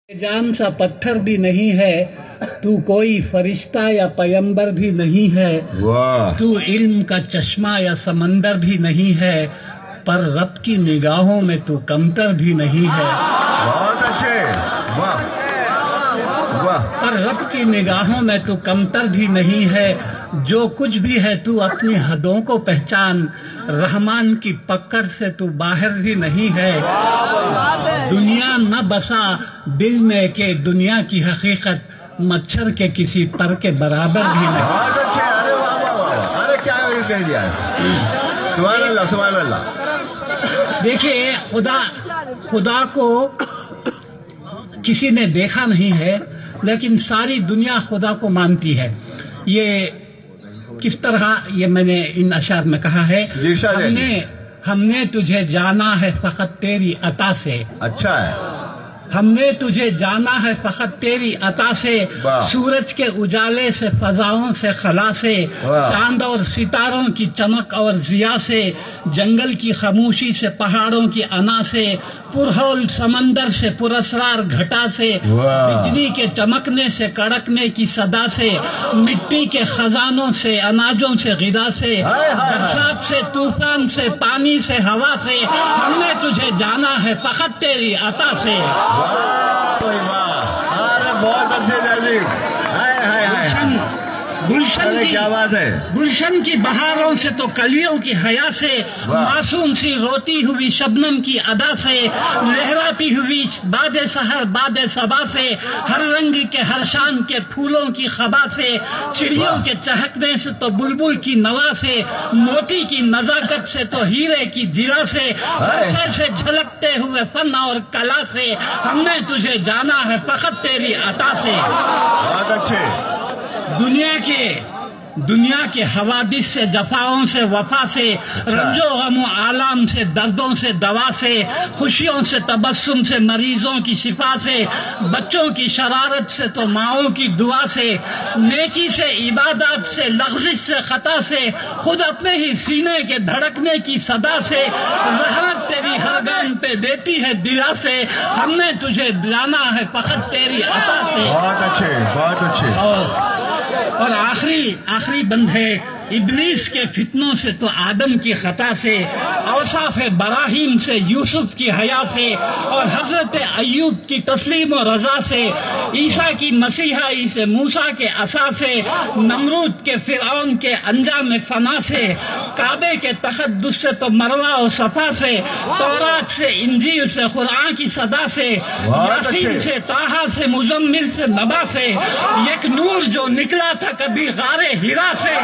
جان سا پتھر بھی نہیں ہے، تو کوئی فرشتہ یا پیمبر بھی نہیں ہے، تو علم کا چشمہ یا سمندر بھی نہیں ہے، پر رب کی نگاہوں میں تو کمتر بھی نہیں ہے۔ بہت اچھے، واہ واہ۔ پر رب کی نگاہوں میں تو کمتر بھی نہیں ہے، جو کچھ بھی ہے تو اپنی حدوں کو پہچان، رحمان کی پکڑ سے تو باہر بھی نہیں ہے۔ دنیا نہ بسا دل میں کہ دنیا کی حقیقت مچھر کے کسی پر کے برابر بھی نہیں۔ بہت اچھے، ارے واہ واہ واہ، ارے کیا کہہ دیا ہے، سبحان اللہ سبحان اللہ۔ دیکھیے، خدا کو کسی نے دیکھا نہیں ہے، لیکن ساری دنیا خدا کو مانتی ہے۔ یہ کس طرح، یہ میں نے ان اشعار میں کہا ہے، ہم نے تجھے جانا ہے فقط تیری عطا سے۔ اچھا ہے۔ ہم نے تجھے جانا ہے فقط تیری عطا سے، سورج کے اجالے سے، فضاؤں سے، خلا سے، چاند اور ستاروں کی چمک اور ضیا سے، جنگل کی خاموشی سے، پہاڑوں کی انا سے، پرہول سمندر سے، پراسرار گھٹا سے، بجلی کے چمکنے سے، کڑکنے کی صدا سے، مٹی کے خزانوں سے، اناجوں سے، غذا سے، برسات سے، طوفان سے، پانی سے، ہوا سے، ہم نے تجھے جانا ہے فقط تیری عطا سے۔ بہت اچھے جی، گلشن کی بہاروں سے تو کلیوں کی حیا سے، معصوم سی روتی ہوئی شبنم کی ادا سے، لہراتی ہوئی باد سحر باد صبا سے، ہر رنگ کے ہر شان کے پھولوں کی خبا سے، چڑیوں کے چہکنے سے تو بلبل کی نوا سے، موتی کی نزاکت سے تو ہیرے کی جلا سے، ہر شے سے جھلکتے ہوئے فن اور کلا سے، ہم نے تجھے جانا ہے فقط تیری عطا سے۔ بہت اچھے۔ دنیا کے حوادث سے، جفاؤں سے، وفا سے، رنج و غم و آلام سے، دردوں سے، دوا سے، خوشیوں سے، تبسم سے، مریضوں کی شفا سے، بچوں کی شرارت سے تو ماؤں کی دعا سے، نیکی سے، عبادات سے، لغزش سے، خطا سے، خود اپنے ہی سینے کے دھڑکنے کی صدا سے، رحمت تیری ہر گام پہ دیتی ہے دلا سے، ہم نے تجھے جانا ہے فقط تیری عطا سے۔ بہت اچھے بہت اچھے۔ اور آخری بند ہے، ابلیس کے فتنوں سے تو آدم کی خطا سے، اوصاف براہیم سے، یوسف کی حیا سے، اور حضرت ایوب کی تسلیم و رضا سے، عیسیٰ کی مسیحائی سے، موسیٰ کے عصا سے، نمرود کے فرعون کے انجام فنا سے، کعبے کے تقدس سے تو مروہ و صفا سے، تورات سے، انجیل سے، قرآن کی صدا سے، یاسین سے، طٰہٰ سے، مزمل سے، نبا سے، ایک نور جو نکلا تھا کبھی غار ہرا سے،